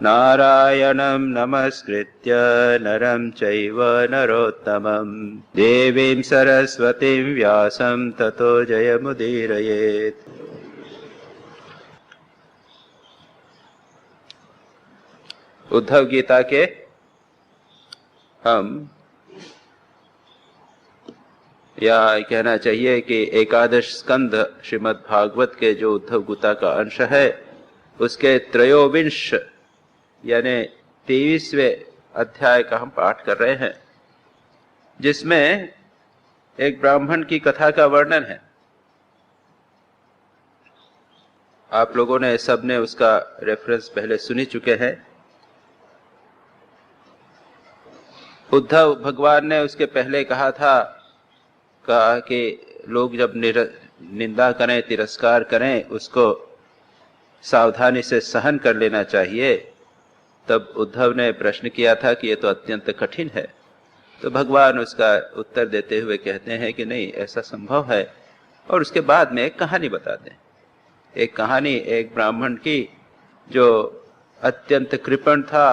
नारायणं नमस्कृत्य नरं चैव नरोत्तमं देवीं सरस्वतीं व्यासं ततो जयमुदीरयेत्। उद्धव गीता के हम या कहना चाहिए कि एकादश स्कंध श्रीमद् भागवत के जो उद्धव गीता का अंश है उसके त्रयोविंश यानी 23वें अध्याय का हम पाठ कर रहे हैं, जिसमें एक ब्राह्मण की कथा का वर्णन है। आप लोगों ने सबने उसका रेफरेंस पहले सुनी चुके हैं। उद्धव भगवान ने उसके पहले कहा कि लोग जब निंदा करें, तिरस्कार करें, उसको सावधानी से सहन कर लेना चाहिए। तब उद्धव ने प्रश्न किया था कि ये तो अत्यंत कठिन है। तो भगवान उसका उत्तर देते हुए कहते हैं कि नहीं, ऐसा संभव है। और उसके बाद में एक कहानी बताते हैं। एक कहानी एक ब्राह्मण की जो अत्यंत कृपण था,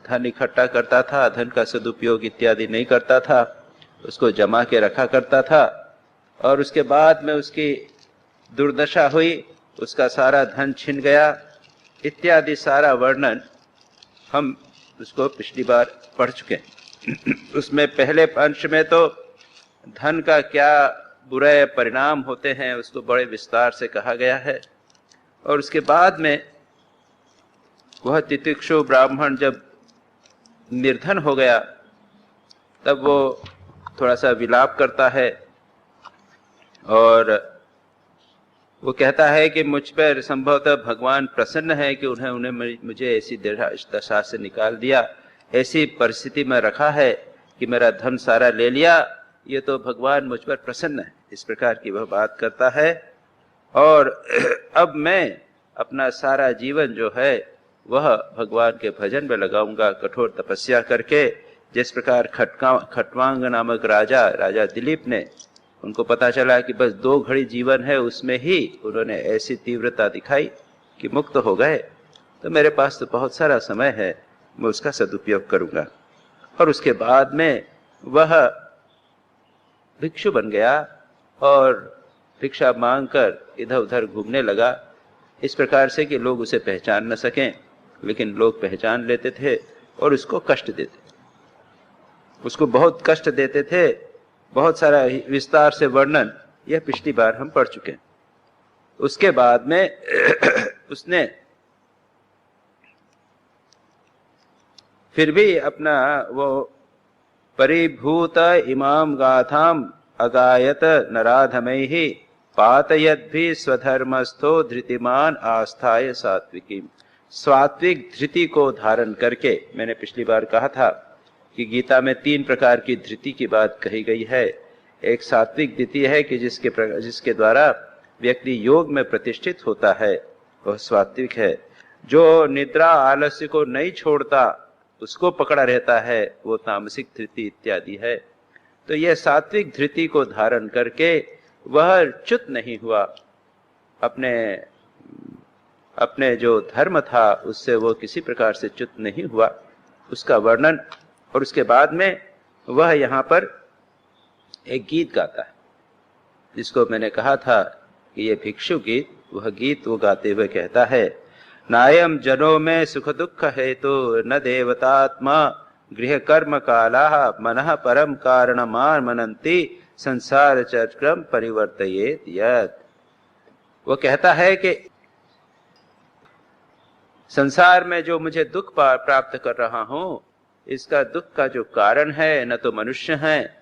धन इकट्ठा करता था, धन का सदुपयोग इत्यादि नहीं करता था, उसको जमा के रखा करता था, और उसके बाद में उसकी दुर्दशा हुई, उसका सारा धन छिन गया इत्यादि सारा वर्णन हम उसको पिछली बार पढ़ चुके हैं। उसमें पहले अंश में तो धन का क्या बुरे परिणाम होते हैं उसको बड़े विस्तार से कहा गया है। और उसके बाद में वह तितिक्षु ब्राह्मण जब निर्धन हो गया तब वो थोड़ा सा विलाप करता है और वो कहता है कि मुझ पर संभवतः भगवान प्रसन्न है कि उन्हें मुझे ऐसी दशा से निकाल दिया, ऐसी परिस्थिति में रखा है कि मेरा धन सारा ले लिया, ये तो भगवान मुझ पर प्रसन्न है। इस प्रकार की वह बात करता है। और अब मैं अपना सारा जीवन जो है वह भगवान के भजन में लगाऊंगा, कठोर तपस्या करके। जिस प्रकार खटवांग नामक राजा दिलीप ने, उनको पता चला कि बस 2 घड़ी जीवन है, उसमें ही उन्होंने ऐसी तीव्रता दिखाई कि मुक्त हो गए। तो मेरे पास तो बहुत सारा समय है, मैं उसका सदुपयोग करूंगा। और उसके बाद में वह भिक्षु बन गया और भिक्षा मांगकर इधर उधर घूमने लगा, इस प्रकार से कि लोग उसे पहचान न सकें। लेकिन लोग पहचान लेते थे और उसको कष्ट देते, उसको बहुत कष्ट देते थे। बहुत सारा विस्तार से वर्णन यह पिछली बार हम पढ़ चुके हैं। उसके बाद में उसने फिर भी अपना वो परिभूत इमाम गाथाम अगायत नराधमैहि पातयद्भि स्वधर्मस्थो धृतिमान आस्थाय सात्विकी। सात्विक धृति को धारण करके, मैंने पिछली बार कहा था कि गीता में 3 प्रकार की धृति की बात कही गई है। एक सात्विक धृति है कि जिसके द्वारा व्यक्ति योग में प्रतिष्ठित होता है, वह सात्विक है। जो निद्रा आलस्य को नहीं छोड़ता, उसको पकड़ा रहता है, वो तामसिक धृति इत्यादि है। तो यह सात्विक धृति को धारण करके वह च्युत नहीं हुआ, अपने जो धर्म था उससे वो किसी प्रकार से च्युत नहीं हुआ, उसका वर्णन। और उसके बाद में वह यहाँ पर एक गीत गाता है, जिसको मैंने कहा था कि ये भिक्षु गीत, वह गीत वो गाते हुए कहता है, नायम जनो में सुख दुख हेतु न देवतात्मा गृह कर्म काला मनः परम कारणमान मनंती संसार चक्रम परिवर्तयेत यत्। वो कहता है कि संसार में जो मुझे दुख प्राप्त कर रहा हूं, इसका दुख का जो कारण है न तो मनुष्य हैं,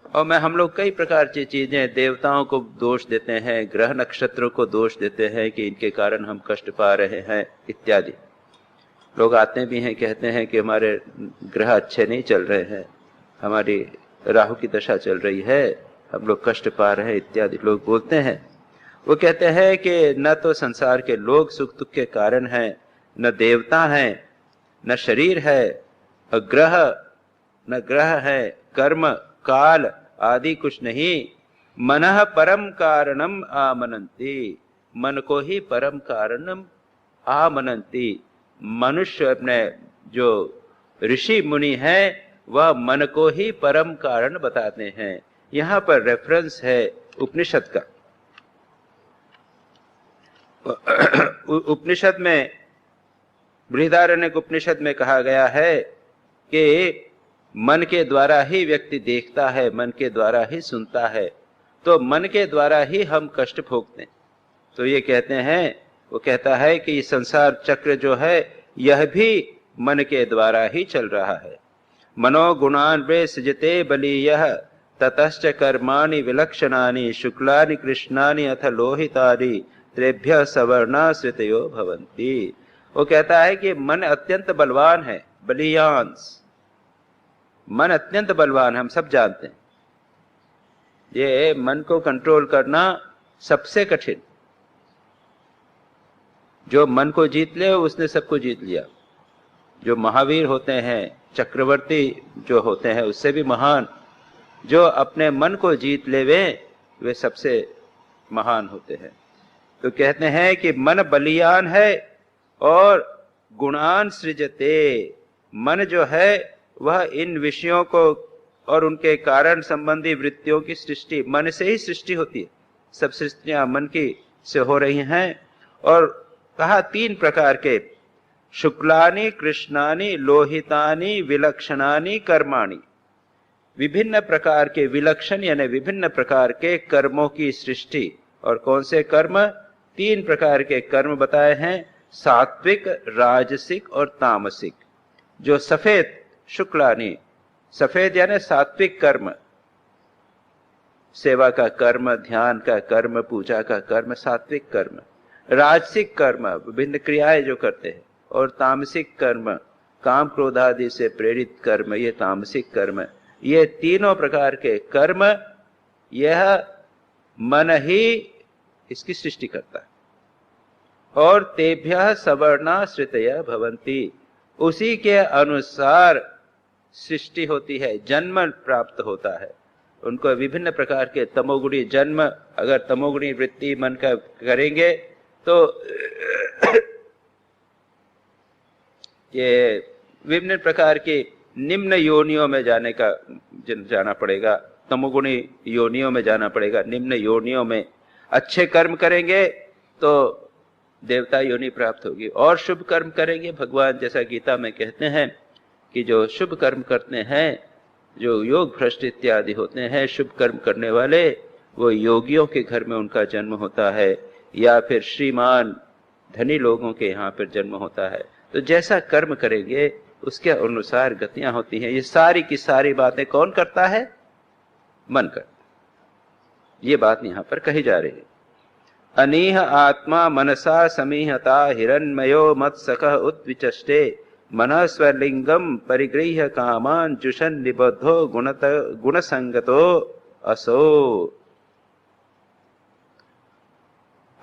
और हम लोग कई प्रकार की चीजें, देवताओं को दोष देते हैं, ग्रह नक्षत्रों को दोष देते हैं कि इनके कारण हम कष्ट पा रहे हैं इत्यादि। लोग आते भी हैं, कहते हैं कि हमारे ग्रह अच्छे नहीं चल रहे हैं, हमारी राहु की दशा चल रही है, हम लोग कष्ट पा रहे हैं इत्यादि लोग बोलते हैं। वो कहते हैं कि न तो संसार के लोग सुख दुख के कारण हैं, न देवता हैं, न शरीर है, न ग्रह है, कर्म काल आदि कुछ नहीं। मनः परम कारणम आमनंती, मन को ही परम कारणम आमनंती, मनुष्य अपने जो ऋषि मुनि हैं वह मन को ही परम कारण बताते हैं। यहां पर रेफरेंस है उपनिषद का। उपनिषद में, बृहदारण्यक उपनिषद में कहा गया है कि मन के द्वारा ही व्यक्ति देखता है, मन के द्वारा ही सुनता है, तो मन के द्वारा ही हम कष्ट भोगते हैं। तो ये कहते हैं, वो कहता है कि संसार चक्र जो है यह भी मन के द्वारा ही चल रहा है। मनोगुणान वे सृजते बलीयः ततश्च कर्माणि विलक्षणानि शुक्लानि कृष्णानि अथ लोहितानि त्रेभ्यः सवर्णाश्रितयो भवन्ति। वो कहता है कि मन अत्यंत बलवान है, बलियांस, मन अत्यंत बलवान, हम सब जानते हैं। ये मन को कंट्रोल करना सबसे कठिन। जो मन को जीत ले उसने सबको जीत लिया। जो महावीर होते हैं, चक्रवर्ती जो होते हैं, उससे भी महान जो अपने मन को जीत ले वे सबसे महान होते हैं। तो कहते हैं कि मन बलियान है और गुणान सृजते। मन जो है वह इन विषयों को और उनके कारण संबंधी वृत्तियों की सृष्टि, मन से ही सृष्टि होती है। सब सृष्टियां मन की से हो रही हैं। और कहा 3 प्रकार के, शुक्लानि कृष्णानि लोहितानि विलक्षणानि कर्माणि। विभिन्न प्रकार के विलक्षण यानी विभिन्न प्रकार के कर्मों की सृष्टि। और कौन से कर्म? 3 प्रकार के कर्म बताए हैं, सात्विक, राजसिक और तामसिक। जो सफेद, शुक्लानि, सफेद यानी सात्विक कर्म, सेवा का कर्म, ध्यान का कर्म, पूजा का कर्म, सात्विक कर्म। राजसिक कर्म, विभिन्न क्रियाएं जो करते हैं। और तामसिक कर्म, काम क्रोध आदि से प्रेरित कर्म, ये तामसिक कर्म। ये तीनों प्रकार के कर्म यह मन ही इसकी सृष्टि करता है। और तेभ्यः सवर्णाश्रितयः भवन्ति, उसी के अनुसार सृष्टि होती है, जन्म प्राप्त होता है उनको। विभिन्न प्रकार के तमोगुणी जन्म, अगर तमोगुणी वृत्ति मन का करेंगे तो ये विभिन्न प्रकार की निम्न योनियों में जाना पड़ेगा, तमोगुणी योनियों में जाना पड़ेगा। निम्न योनियों में अच्छे कर्म करेंगे तो देवता योनि प्राप्त होगी, और शुभ कर्म करेंगे। भगवान जैसा गीता में कहते हैं कि जो शुभ कर्म करते हैं, जो योग भ्रष्ट इत्यादि होते हैं, शुभ कर्म करने वाले, वो योगियों के घर में उनका जन्म होता है, या फिर श्रीमान धनी लोगों के यहाँ पर जन्म होता है। तो जैसा कर्म करेंगे उसके अनुसार गतियां होती हैं। ये सारी की सारी बातें कौन करता है? मन करता। ये बात यहां पर कही जा रही है। अनीह आत्मा मनसा समीहता हिरण्मयो मत्सकः उत्विचष्टे मनः स्वलिंगम परिगृह्य कामान जुषन निबद्धो गुणसंगतो असो।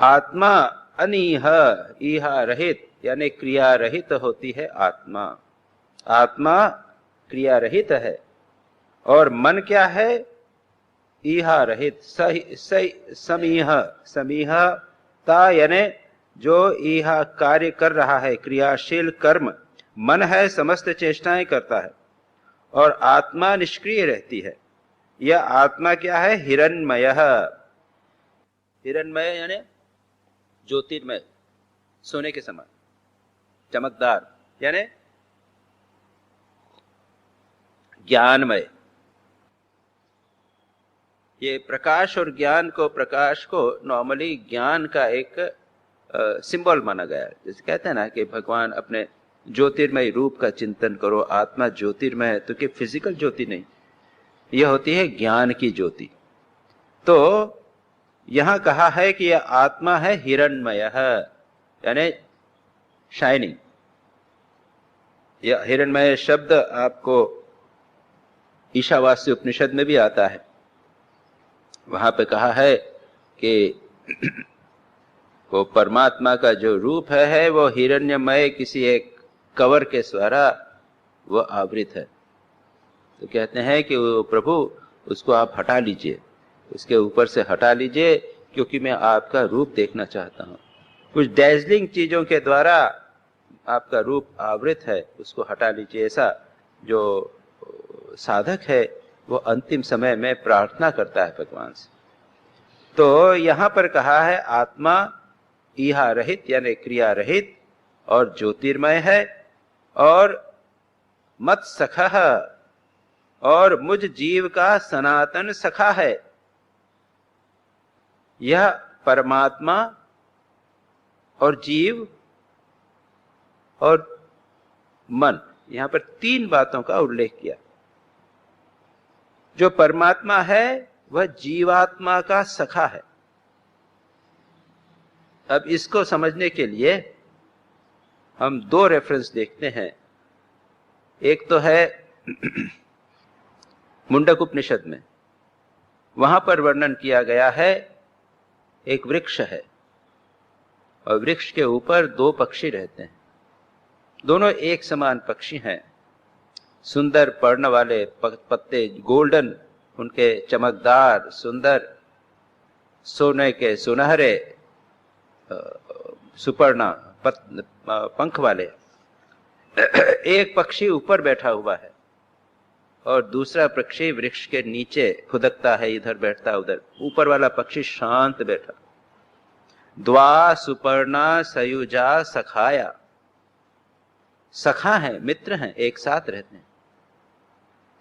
आत्मा अनीह, ईहा रहित यानी क्रिया रहित होती है आत्मा। आत्मा क्रिया रहित है। और मन क्या है? ईहा रहित, समीह, समीहता यानी जो ईहा कार्य कर रहा है, क्रियाशील कर्म। मन है समस्त चेष्टाएं करता है और आत्मा निष्क्रिय रहती है। यह आत्मा क्या है? हिरण्मय। हिरण्मय यानी ज्योतिर्मय, सोने के समान चमकदार, यानी ज्ञानमय। ये प्रकाश और ज्ञान को, प्रकाश को नॉर्मली ज्ञान का एक सिंबल माना गया है। जैसे कहते हैं ना कि भगवान अपने ज्योतिर्मय रूप का चिंतन करो। आत्मा ज्योतिर्मय है, तो कि फिजिकल ज्योति नहीं, यह होती है ज्ञान की ज्योति। तो यहां कहा है कि यह आत्मा है हिरण्मय, यानी शाइनिंग। यह हिरण्मय शब्द आपको ईशावास्य उपनिषद में भी आता है। वहां पे कहा है कि वो परमात्मा का जो रूप है वो हिरण्यमय किसी एक कवर के द्वारा वो आवृत है। तो कहते हैं कि वो प्रभु उसको आप हटा लीजिए, उसके ऊपर से हटा लीजिए, क्योंकि मैं आपका रूप देखना चाहता हूं। कुछ डैजलिंग चीजों के द्वारा आपका रूप आवृत है उसको हटा लीजिए। ऐसा जो साधक है वो अंतिम समय में प्रार्थना करता है भगवान से। तो यहां पर कहा है आत्मा इहा रहित यानी क्रिया रहित और ज्योतिर्मय है और मत सखा और मुझ जीव का सनातन सखा है। यह परमात्मा और जीव और मन, यहां पर तीन बातों का उल्लेख किया। जो परमात्मा है वह जीवात्मा का सखा है। अब इसको समझने के लिए हम दो रेफरेंस देखते हैं। एक तो है मुंडक उपनिषद में, वहां पर वर्णन किया गया है एक वृक्ष है और वृक्ष के ऊपर दो पक्षी रहते हैं। दोनों एक समान पक्षी हैं, सुंदर पर्ण वाले पत्ते, गोल्डन उनके चमकदार सुंदर सोने के सुनहरे सुपर्णा पंख वाले। एक पक्षी ऊपर बैठा हुआ है और दूसरा पक्षी वृक्ष के नीचे खुदकता है, इधर बैठता उधर। ऊपर वाला पक्षी शांत बैठा। द्वा सुपर्णा सयुजा सखाया, सखा है, मित्र हैं, एक साथ रहते हैं।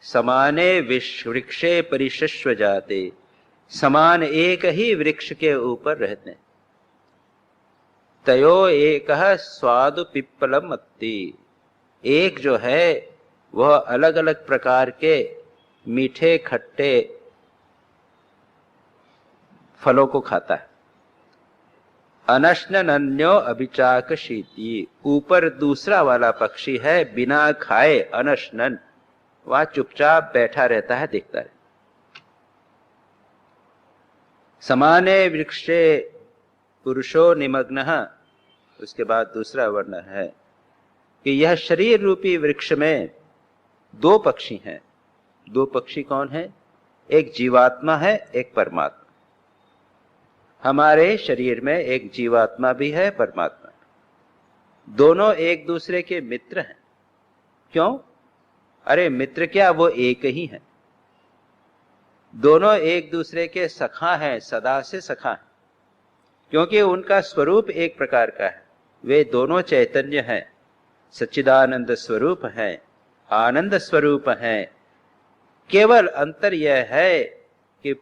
समाने वृक्षे परिशस्व जाते, समान एक ही वृक्ष के ऊपर रहते हैं। तयो एक स्वादु पिप्पलम अत्ति, एक जो है वह अलग अलग प्रकार के मीठे खट्टे फलों को खाता है। अनश्नन्यो अभिचाक शीति, ऊपर दूसरा वाला पक्षी है बिना खाए अनश्नन, वहां चुपचाप बैठा रहता है, दिखता है। समाने वृक्षे पुरुषो निमग्नः, उसके बाद दूसरा वर्ण है कि यह शरीर रूपी वृक्ष में दो पक्षी हैं। दो पक्षी कौन है? एक जीवात्मा है, एक परमात्मा। हमारे शरीर में एक जीवात्मा भी है, परमात्मा। दोनों एक दूसरे के मित्र हैं। क्यों? अरे मित्र क्या, वो एक ही हैं। दोनों एक दूसरे के सखा हैं, सदा से सखा हैं, क्योंकि उनका स्वरूप एक प्रकार का है। वे दोनों चैतन्य हैं, सच्चिदानंद स्वरूप हैं, आनंद स्वरूप हैं। केवल अंतर यह है कि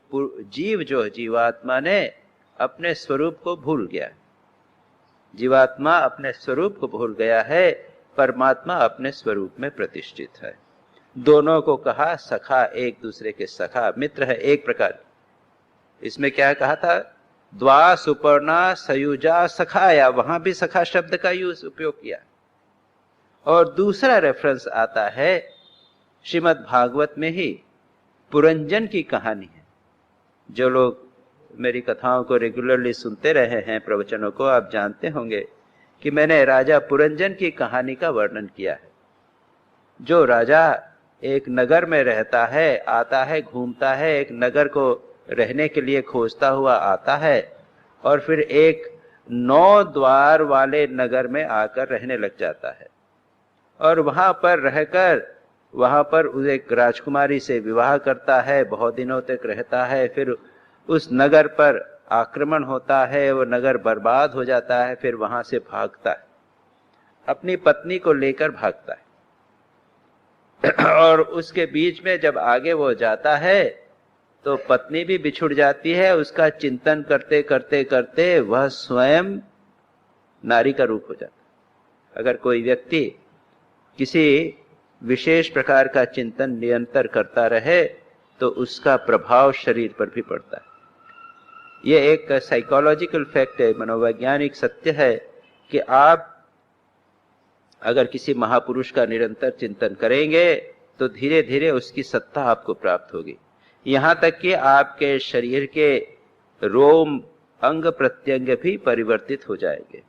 जीव जो जीवात्मा ने अपने स्वरूप को भूल गया। जीवात्मा अपने स्वरूप को भूल गया है, परमात्मा अपने स्वरूप में प्रतिष्ठित है। दोनों को कहा सखा, एक दूसरे के सखा, मित्र है एक प्रकार। इसमें क्या कहा था? द्वा सुपर्णा सयुजा सखाया, वहां भी सखा शब्द का यूज उपयोग किया। और दूसरा रेफरेंस आता है श्रीमद् भागवत में ही, पुरंजन की कहानी है। जो लोग मेरी कथाओं को रेगुलरली सुनते रहे हैं, प्रवचनों को, आप जानते होंगे कि मैंने राजा पुरंजन की कहानी का वर्णन किया है। जो राजा एक नगर में रहता है, आता है, घूमता है, एक नगर को रहने के लिए खोजता हुआ आता है और फिर एक 9 द्वार वाले नगर में आकर रहने लग जाता है और वहां पर रहकर वहां पर एक राजकुमारी से विवाह करता है, बहुत दिनों तक रहता है। फिर उस नगर पर आक्रमण होता है, वो नगर बर्बाद हो जाता है, फिर वहां से भागता है, अपनी पत्नी को लेकर भागता है। और उसके बीच में जब आगे वो जाता है तो पत्नी भी बिछुड़ जाती है। उसका चिंतन करते करते करते वह स्वयं नारी का रूप हो जाता है। अगर कोई व्यक्ति किसी विशेष प्रकार का चिंतन निरंतर करता रहे तो उसका प्रभाव शरीर पर भी पड़ता है। यह एक साइकोलॉजिकल फैक्ट है, मनोवैज्ञानिक सत्य है कि आप अगर किसी महापुरुष का निरंतर चिंतन करेंगे तो धीरे धीरे उसकी सत्ता आपको प्राप्त होगी, यहां तक कि आपके शरीर के रोम अंग प्रत्यंग भी परिवर्तित हो जाएंगे।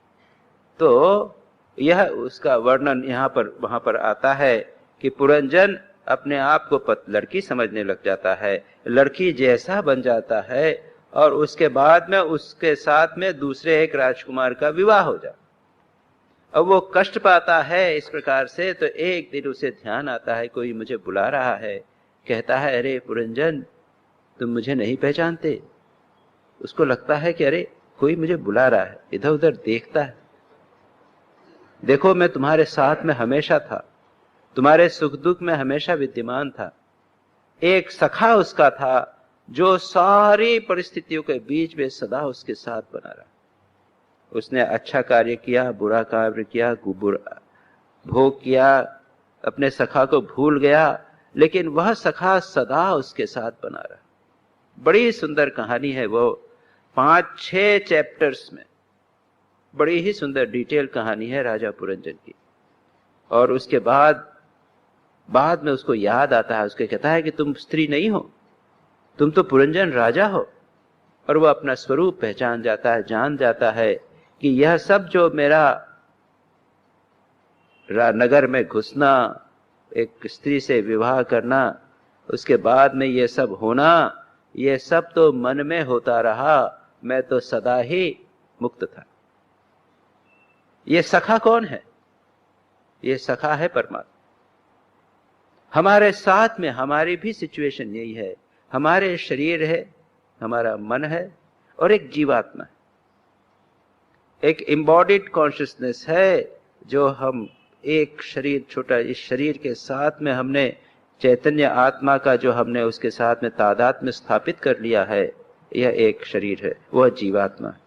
तो यह उसका वर्णन यहाँ पर वहां पर आता है कि पुरंजन अपने आप को लड़की समझने लग जाता है, लड़की जैसा बन जाता है और उसके बाद में उसके साथ में दूसरे एक राजकुमार का विवाह हो जाता। अब वो कष्ट पाता है इस प्रकार से, तो एक दिन उसे ध्यान आता है कोई मुझे बुला रहा है, कहता है अरे पुरंजन तुम मुझे नहीं पहचानते। उसको लगता है कि अरे कोई मुझे बुला रहा है, इधर उधर देखता है, देखो मैं तुम्हारे साथ में हमेशा था, तुम्हारे सुख दुख में हमेशा विद्यमान था। एक सखा उसका था जो सारी परिस्थितियों के बीच में सदा उसके साथ बना रहा। उसने अच्छा कार्य किया, बुरा कार्य किया, भोग किया, अपने सखा को भूल गया, लेकिन वह सखा सदा उसके साथ बना रहा। बड़ी सुंदर कहानी है वो, 5-6 चैप्टर्स में बड़ी ही सुंदर डिटेल कहानी है राजा पुरंजन की। और उसके बाद में उसको याद आता है, उसके कहता है कि तुम स्त्री नहीं हो, तुम तो पुरंजन राजा हो। और वह अपना स्वरूप पहचान जाता है, जान जाता है कि यह सब जो मेरा नगर में घुसना, एक स्त्री से विवाह करना, उसके बाद में ये सब होना, ये सब तो मन में होता रहा, मैं तो सदा ही मुक्त था। ये सखा कौन है? ये सखा है परमात्मा। हमारे साथ में हमारी भी सिचुएशन यही है। हमारे शरीर है, हमारा मन है और एक जीवात्मा है, एक एम्बॉडीड कॉन्शियसनेस है, जो हम एक शरीर छोटा, इस शरीर के साथ में हमने चैतन्य आत्मा का जो हमने उसके साथ में तादाद में स्थापित कर लिया है, यह एक शरीर है, वह जीवात्मा है।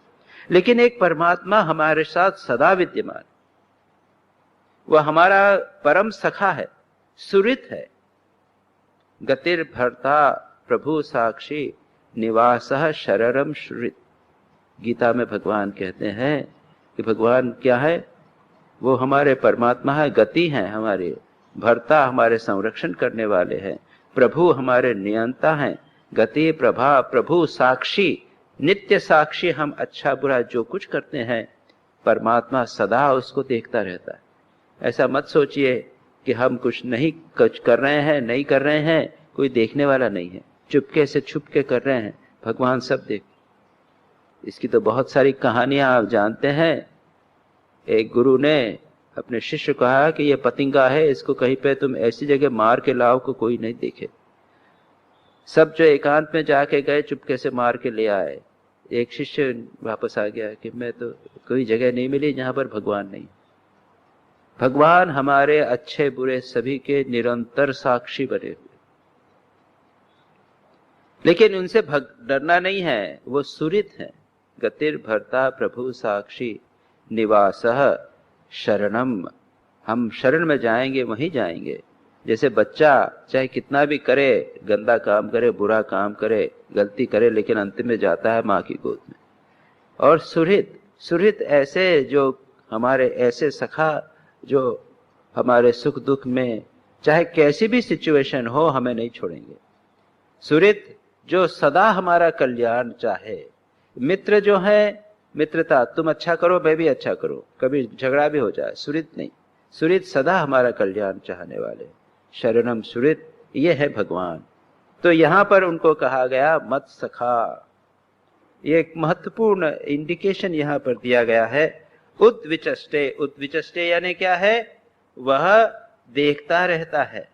लेकिन एक परमात्मा हमारे साथ सदा विद्यमान, वह हमारा परम सखा है, सुहृद है। गतिर भर्ता प्रभु साक्षी निवासः शरणम सुहृद। गीता में भगवान कहते हैं कि भगवान क्या है? वो हमारे परमात्मा है, गति हैं हमारे, भर्ता हमारे संरक्षण करने वाले हैं, प्रभु हमारे नियंता हैं, गति प्रभा प्रभु साक्षी, नित्य साक्षी। हम अच्छा बुरा जो कुछ करते हैं, परमात्मा सदा उसको देखता रहता है। ऐसा मत सोचिए कि हम कुछ नहीं कर रहे हैं, नहीं कर रहे हैं, कोई देखने वाला नहीं है, चुपके से छुप के कर रहे हैं, भगवान सब देख। इसकी तो बहुत सारी कहानियां आप जानते हैं। एक गुरु ने अपने शिष्य को कहा कि ये पतिंगा है, इसको कहीं पे तुम ऐसी जगह मार के लाओ को कोई नहीं देखे। सब जो एकांत में जाके गए, चुपके से मार के ले आए। एक शिष्य वापस आ गया कि मैं तो कोई जगह नहीं मिली जहां पर भगवान नहीं। भगवान हमारे अच्छे बुरे सभी के निरंतर साक्षी बने हुए, लेकिन उनसे डरना नहीं है, वो सुहृद है। गतिर भर्ता प्रभु साक्षी निवासः शरणम। हम शरण में जाएंगे, वहीं जाएंगे। जैसे बच्चा चाहे कितना भी करे, गंदा काम करे, बुरा काम करे, गलती करे, लेकिन अंत में जाता है माँ की गोद में। और सुहृद ऐसे जो हमारे ऐसे सखा, जो हमारे सुख दुख में चाहे कैसी भी सिचुएशन हो हमें नहीं छोड़ेंगे। सुहृद जो सदा हमारा कल्याण चाहे। मित्र जो है, मित्रता, तुम अच्छा करो मैं भी अच्छा करूं, कभी झगड़ा भी हो जाए, सुहृद नहीं। सुहृद सदा हमारा कल्याण चाहने वाले, शरणम सुहृद, ये है भगवान। तो यहां पर उनको कहा गया मत सखा। ये एक महत्वपूर्ण इंडिकेशन यहां पर दिया गया है। उद्विचष्टे, उद्विचष्टे यानी क्या है? वह देखता रहता है।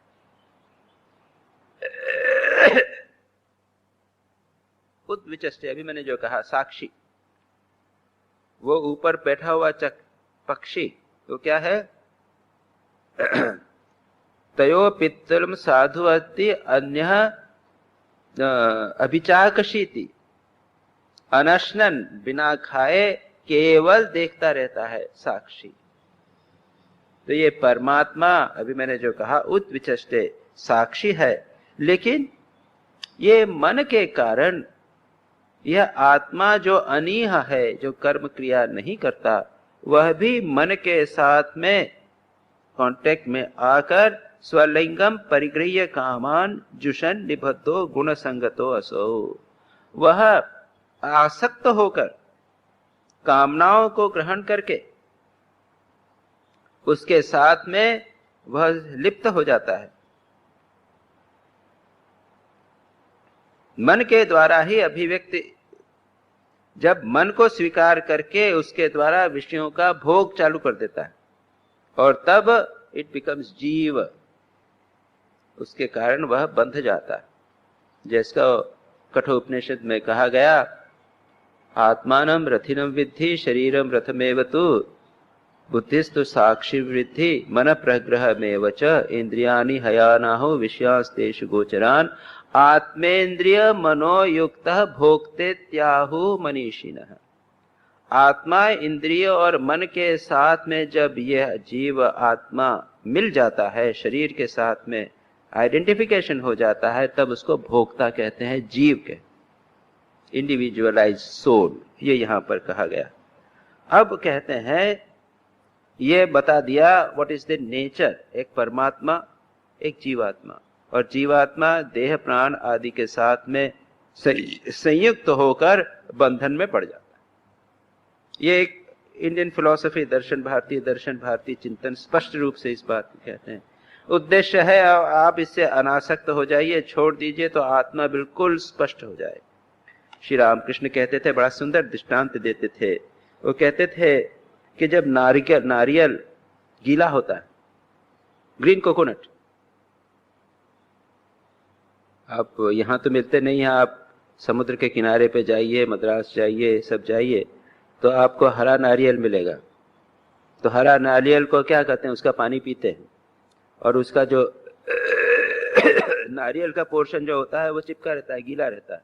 उद्विचष्टे, अभी मैंने जो कहा साक्षी, वो ऊपर बैठा हुआ पक्षी, तो क्या है? तयो पित्तलम साधुवती अन्य अभिचाकशीति। अनशनन, बिना खाए केवल देखता रहता है साक्षी। तो ये परमात्मा, अभी मैंने जो कहा उद्विचष्टे, साक्षी है, लेकिन ये मन के कारण यह आत्मा जो अनीह है, जो कर्म क्रिया नहीं करता, वह भी मन के साथ में कांटेक्ट में आकर स्वलिंगम परिगृह्य कामान जुषन निबद्धो गुण संगतो असो। वह आसक्त होकर कामनाओं को ग्रहण करके उसके साथ में वह लिप्त हो जाता है। मन के द्वारा ही अभिव्यक्ति, जब मन को स्वीकार करके उसके द्वारा विषयों का भोग चालू कर देता है, और तब इट बिकम्स जीव, उसके कारण वह बंध जाता है। जैसा कठोपनिषद में कहा गया, आत्मानं रथिनं विद्धि शरीरं रथमेव तु बुद्धिस्तु साक्षी वृद्धि मन प्रग्रहमेव च इंद्रियाणि हयानाहु विषयांस्तेषु गोचरान् आत्मेन्द्रिय मनोयुक्त भोक्तेत्याहु मनीषिणः। आत्मा, इंद्रिय और मन के साथ में जब यह जीव आत्मा मिल जाता है, शरीर के साथ में आइडेंटिफिकेशन हो जाता है, तब उसको भोक्ता कहते हैं, जीव के, इंडिविजुअलाइज सोल, ये यहां पर कहा गया। अब कहते हैं, ये बता दिया व्हाट इज द नेचर, एक परमात्मा, एक जीवात्मा, और जीवात्मा देह प्राण आदि के साथ में संयुक्त होकर बंधन में पड़ जाता है। ये एक इंडियन फिलॉसफी, दर्शन, भारतीय चिंतन स्पष्ट रूप से इस बात को कहते हैं। उद्देश्य है आप इससे अनासक्त हो जाइए, छोड़ दीजिए तो आत्मा बिल्कुल स्पष्ट हो जाए। श्री रामकृष्ण कहते थे, बड़ा सुंदर दृष्टांत देते थे। वो कहते थे कि जब नारियल गीला होता है, ग्रीन कोकोनट, आप यहां तो मिलते नहीं है, आप समुद्र के किनारे पे जाइए, मद्रास जाइए, सब जाइए, तो आपको हरा नारियल मिलेगा। तो हरा नारियल को क्या कहते हैं, उसका पानी पीते हैं, और उसका जो नारियल का पोर्शन जो होता है वो चिपका रहता है, गीला रहता है।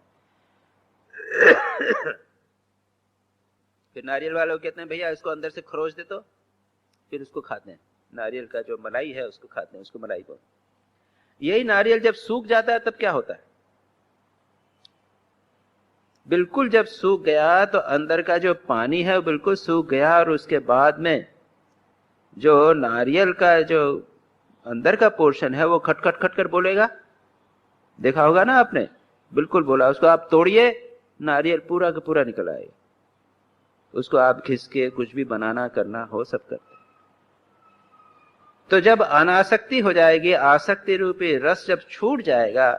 फिर नारियल वालों कहते हैं, भैया इसको अंदर से खरोच दे, तो फिर उसको खाते हैं, नारियल का जो मलाई है उसको खाते हैं, उसको मलाई को। यही नारियल जब सूख जाता है तब क्या होता है, बिल्कुल जब सूख गया तो अंदर का जो पानी है वो बिल्कुल सूख गया, और उसके बाद में जो नारियल का जो अंदर का पोर्शन है वो खटखट खट कर बोलेगा, देखा होगा ना आपने, बिल्कुल बोला। उसको आप तोड़िए, नारियल पूरा का पूरा निकल आएगा, उसको आप घिस के कुछ भी बनाना करना हो सब करते। तो जब अनासक्ति हो जाएगी, आसक्ति रूपी रस जब छूट जाएगा,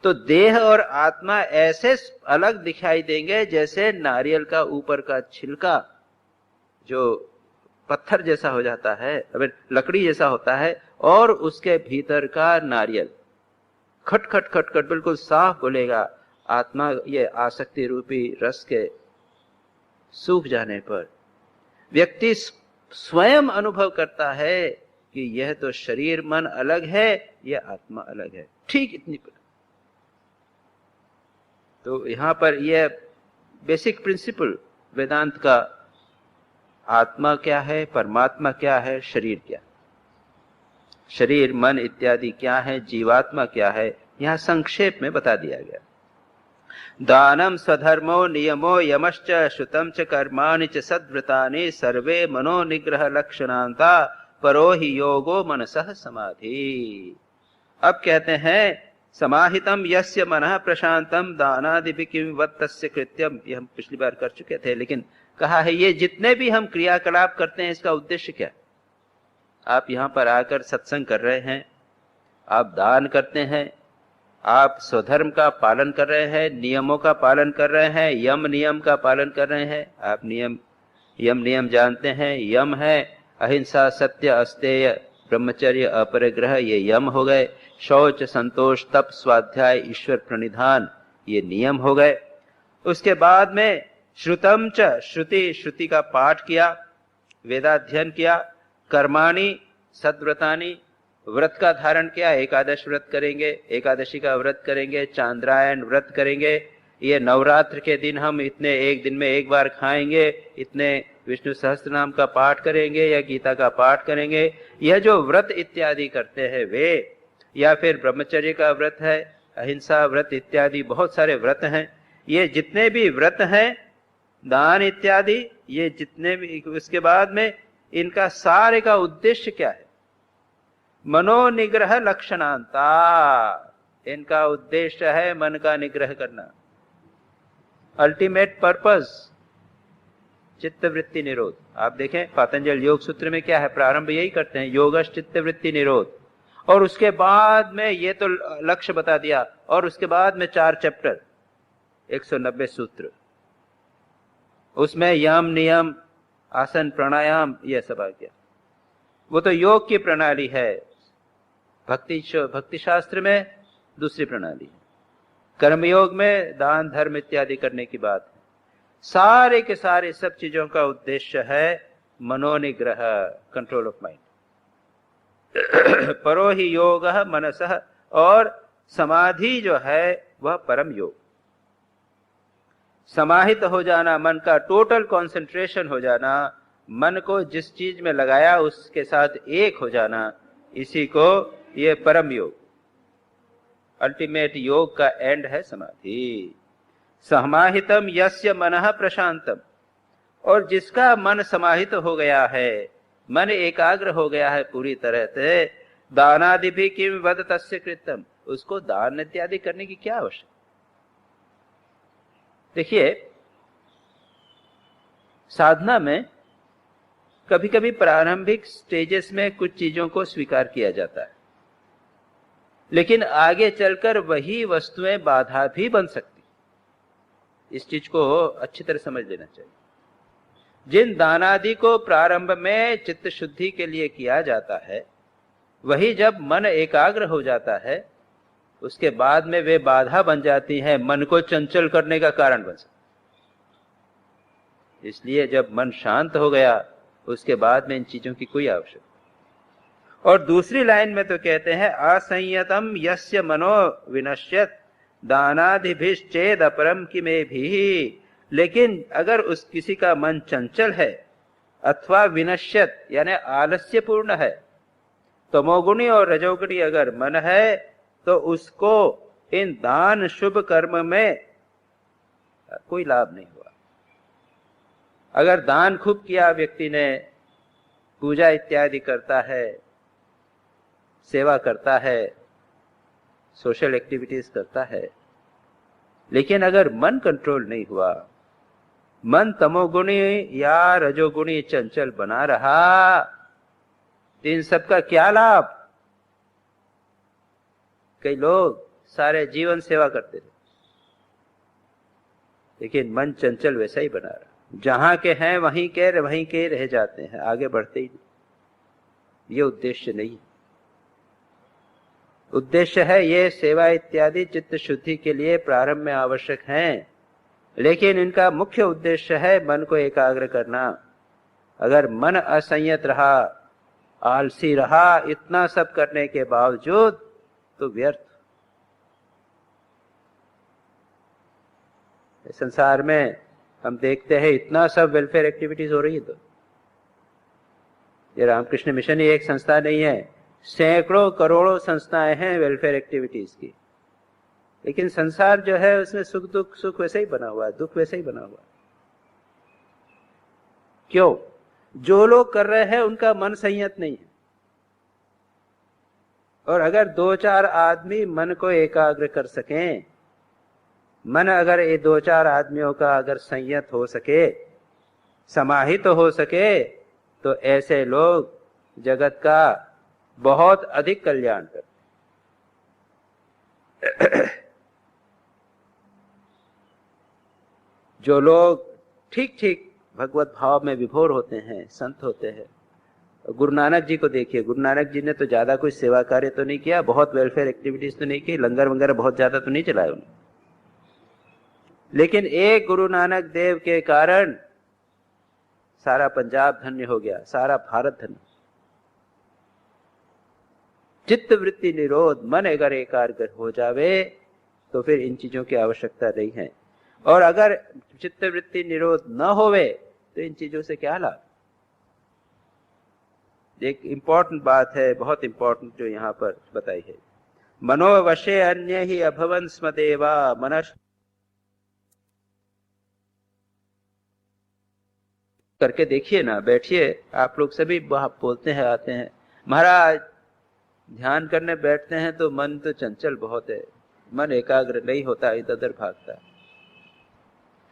तो देह और आत्मा ऐसे अलग दिखाई देंगे जैसे नारियल का ऊपर का छिलका जो पत्थर जैसा हो जाता है, लकड़ी जैसा होता है, और उसके भीतर का नारियल खट खट खट खट बिल्कुल साफ बोलेगा। आत्मा ये आसक्ति रूपी रस के सूख जाने पर व्यक्ति स्वयं अनुभव करता है कि यह तो शरीर मन अलग है, यह आत्मा अलग है, ठीक इतनी पर। तो यहां पर यह बेसिक प्रिंसिपल वेदांत का, आत्मा क्या है, परमात्मा क्या है, शरीर क्या, शरीर मन इत्यादि क्या है, जीवात्मा क्या है, यहां संक्षेप में बता दिया गया। दानम स्वधर्मो नियमो यमश्च श्रुतम च कर्माणि च सद्व्रतानि सर्वे मनो निग्रह लक्षणान्ता परो हि योगो मनसः समाधि। अब कहते हैं, समाहितम यस्य मनः प्रशांतम दानादिभि किम वत् तस्य कृत्यम, ये हम पिछली बार कर चुके थे, लेकिन कहा है ये जितने भी हम क्रियाकलाप करते हैं इसका उद्देश्य क्या। आप यहां पर आकर सत्संग कर रहे हैं, आप दान करते हैं, आप स्वधर्म का पालन कर रहे हैं, नियमों का पालन कर रहे हैं, यम नियम का पालन कर रहे हैं। आप यम नियम जानते हैं, यम है अहिंसा, सत्य, अस्तेय, ब्रह्मचर्य, अपरिग्रह, ये यम हो गए। शौच, संतोष, तप, स्वाध्याय, ईश्वर प्रणिधान, ये नियम हो गए। उसके बाद में श्रुतम च, श्रुति का पाठ किया, वेदाध्ययन किया। कर्माणि सद्व्रतानि, व्रत का धारण किया, एकादश व्रत करेंगे, एकादशी का व्रत करेंगे, चांद्रायण व्रत करेंगे, ये नवरात्र के दिन हम इतने एक दिन में एक बार खाएंगे, इतने विष्णु सहस्त्र नाम का पाठ करेंगे या गीता का पाठ करेंगे। यह जो व्रत इत्यादि करते हैं वे, या फिर ब्रह्मचर्य का व्रत है, अहिंसा व्रत इत्यादि बहुत सारे व्रत हैं। ये जितने भी व्रत हैं, दान इत्यादि, ये जितने भी, उसके बाद में इनका सारे का उद्देश्य क्या है, मनोनिग्रह लक्षणांता, इनका उद्देश्य है मन का निग्रह करना। अल्टीमेट पर्पस चित्तवृत्ति निरोध। आप देखें पातंजल योग सूत्र में क्या है, प्रारंभ यही करते हैं, योगश चित्तवृत्ति निरोध, और उसके बाद में ये तो लक्ष्य बता दिया, और उसके बाद में 4 चैप्टर 190 सूत्र, उसमें यम नियम आसन प्राणायाम ये सब आ गया। वो तो योग की प्रणाली है, भक्ति शास्त्र में दूसरी प्रणाली है, कर्मयोग में दान धर्म इत्यादि करने की बात है। सारे के सारे सब चीजों का उद्देश्य है मनोनिग्रह, कंट्रोल ऑफ माइंड। परो ही योग मनसः, और समाधि जो है वह परम योग। समाहित हो जाना, मन का टोटल कंसंट्रेशन हो जाना, मन को जिस चीज में लगाया उसके साथ एक हो जाना, इसी को ये परम योग, अल्टीमेट योग का एंड है समाधि। समाहितम यस्य मनः प्रशांतम, और जिसका मन समाहित हो गया है, मन एकाग्र हो गया है पूरी तरह से, दानादि भी किम वद तस्य कृतम, उसको दान इत्यादि करने की क्या आवश्यकता। देखिए, साधना में कभी कभी प्रारंभिक स्टेजेस में कुछ चीजों को स्वीकार किया जाता है, लेकिन आगे चलकर वही वस्तुएं बाधा भी बन सकती। इस चीज को अच्छी तरह समझ लेना चाहिए। जिन दानादि को प्रारंभ में चित्त शुद्धि के लिए किया जाता है, वही जब मन एकाग्र हो जाता है उसके बाद में वे बाधा बन जाती हैं, मन को चंचल करने का कारण बन सकती। इसलिए जब मन शांत हो गया उसके बाद में इन चीजों की कोई आवश्यकता। और दूसरी लाइन में तो कहते हैं असंयतम यस्य मनो विनश्यत दानादिभिश्चेद अपरम किमे भी। लेकिन अगर उस किसी का मन चंचल है अथवा विनश्यत यानी आलस्यपूर्ण है, तमोगुणी और रजोगुणी अगर मन है, तो उसको इन दान शुभ कर्म में कोई लाभ नहीं हुआ। अगर दान खूब किया व्यक्ति ने, पूजा इत्यादि करता है, सेवा करता है, सोशल एक्टिविटीज करता है, लेकिन अगर मन कंट्रोल नहीं हुआ, मन तमोगुणी या रजोगुणी चंचल बना रहा, तो इन सब का क्या लाभ। कई लोग सारे जीवन सेवा करते थे, लेकिन मन चंचल वैसा ही बना रहा, जहां के हैं वहीं के रह जाते हैं, आगे बढ़ते ही नहीं। ये उद्देश्य नहीं। उद्देश्य है ये सेवा इत्यादि चित्त शुद्धि के लिए प्रारंभ में आवश्यक हैं, लेकिन इनका मुख्य उद्देश्य है मन को एकाग्र करना। अगर मन असंयत रहा, आलसी रहा, इतना सब करने के बावजूद, तो व्यर्थ। संसार में हम देखते हैं इतना सब वेलफेयर एक्टिविटीज हो रही है, तो ये रामकृष्ण मिशन ही एक संस्था नहीं है, सैकड़ों करोड़ों संस्थाएं हैं वेलफेयर एक्टिविटीज की। लेकिन संसार जो है उसमें सुख दुख, सुख वैसे ही बना हुआ है, दुख वैसे ही बना हुआ है। क्यों? जो लोग कर रहे हैं उनका मन संयत नहीं है। और अगर दो चार आदमी मन को एकाग्र कर सकें, मन अगर ये दो चार आदमियों का अगर संयत हो सके, समाहित हो सके, तो ऐसे लोग जगत का बहुत अधिक कल्याण करते। जो लोग ठीक ठीक भगवत भाव में विभोर होते हैं, संत होते हैं। गुरु नानक जी को देखिए, गुरु नानक जी ने तो ज्यादा कोई सेवा कार्य तो नहीं किया, बहुत वेलफेयर एक्टिविटीज तो नहीं की, लंगर वगैरह बहुत ज्यादा तो नहीं चलाए उन्होंने, लेकिन एक गुरु नानक देव के कारण सारा पंजाब धन्य हो गया, सारा भारत धन्य। चित्त वृत्ति निरोध, मन अगर एकाग्र हो जावे तो फिर इन चीजों की आवश्यकता नहीं है। और अगर चित्त वृत्ति निरोध न होवे तो इन चीजों से क्या लाभ। एक इंपॉर्टेंट बात है, बहुत इंपॉर्टेंट, जो यहाँ पर बताई है। मनोवशे अन्य ही अभवन स्म देवा मनस करके देखिए ना, बैठिए आप लोग सभी बोलते हैं, आते हैं, महाराज ध्यान करने बैठते हैं तो मन तो चंचल बहुत है, मन एकाग्र नहीं होता, इधर उधर भागता है।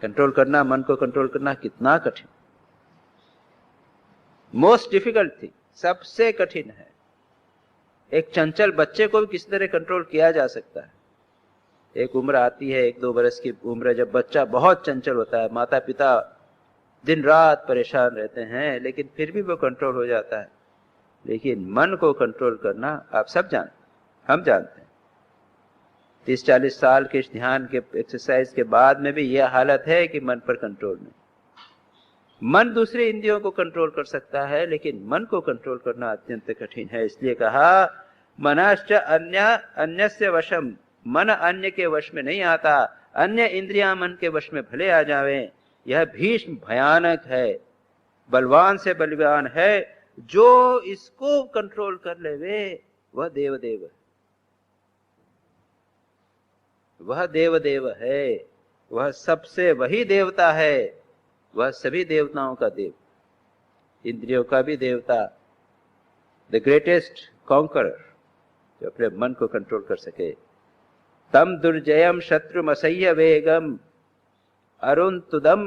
कंट्रोल करना, मन को कंट्रोल करना कितना कठिन, मोस्ट डिफिकल्ट थिंग, सबसे कठिन है। एक चंचल बच्चे को भी किस तरह कंट्रोल किया जा सकता है। एक उम्र आती है, 1-2 बरस की उम्र, जब बच्चा बहुत चंचल होता है, माता पिता दिन रात परेशान रहते हैं, लेकिन फिर भी वो कंट्रोल हो जाता है। लेकिन मन को कंट्रोल करना आप सब जानते, हम जानते हैं। 30-40 साल के इस ध्यान के एक्सरसाइज के बाद में भी यह हालत है कि मन पर कंट्रोल नहीं। मन दूसरे इंद्रियों को कंट्रोल कर सकता है, लेकिन मन को कंट्रोल करना अत्यंत कठिन है। इसलिए कहा मनाश्च अन्यस्य वशम, मन अन्य के वश में नहीं आता। अन्य इंद्रियां मन के वश में भले आ जावें, यह भीष्म भयानक है, बलवान से बलवान है। जो इसको कंट्रोल कर लेवे वह देवदेव है, वह देवदेव है, वह सबसे वही देवता है, वह सभी देवताओं का देव, इंद्रियों का भी देवता, द ग्रेटेस्ट कॉन्करर, जो अपने मन को कंट्रोल कर सके। तम दुर्जयम शत्रुमसह्य वेगम अरुन्तुदम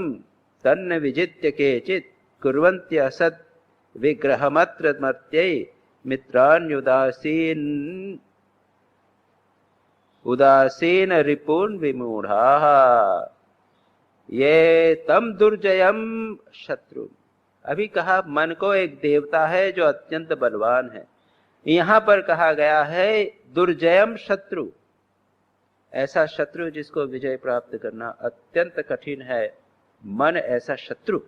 तन्न विजित्य केचित् कुर्वन्ति असत् विग्रहमत्र मर्त्यै उदासीन रिपुन विमूढ़ाः। ये तम दुर्जयम शत्रु, अभी कहा मन को एक देवता है जो अत्यंत बलवान है। यहां पर कहा गया है दुर्जयम शत्रु, ऐसा शत्रु जिसको विजय प्राप्त करना अत्यंत कठिन है। मन ऐसा शत्रु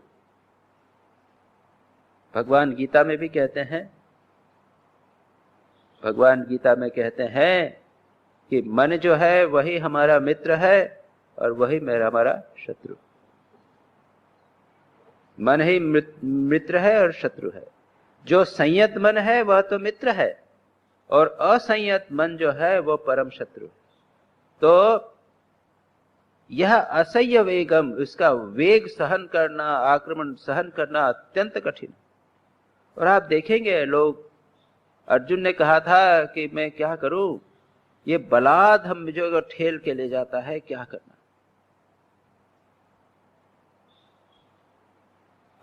भगवान गीता में भी कहते हैं, भगवान गीता में कहते हैं कि मन जो है वही हमारा मित्र है और वही हमारा शत्रु। मन ही मित्र है और शत्रु है। जो संयत मन है वह तो मित्र है, और असंयत मन जो है वो परम शत्रु। तो यह असह्य वेगम, उसका वेग सहन करना, आक्रमण सहन करना अत्यंत कठिन। और आप देखेंगे लोग, अर्जुन ने कहा था कि मैं क्या करूं, ये बलाद हम मुझे ठेल के ले जाता है, क्या करना।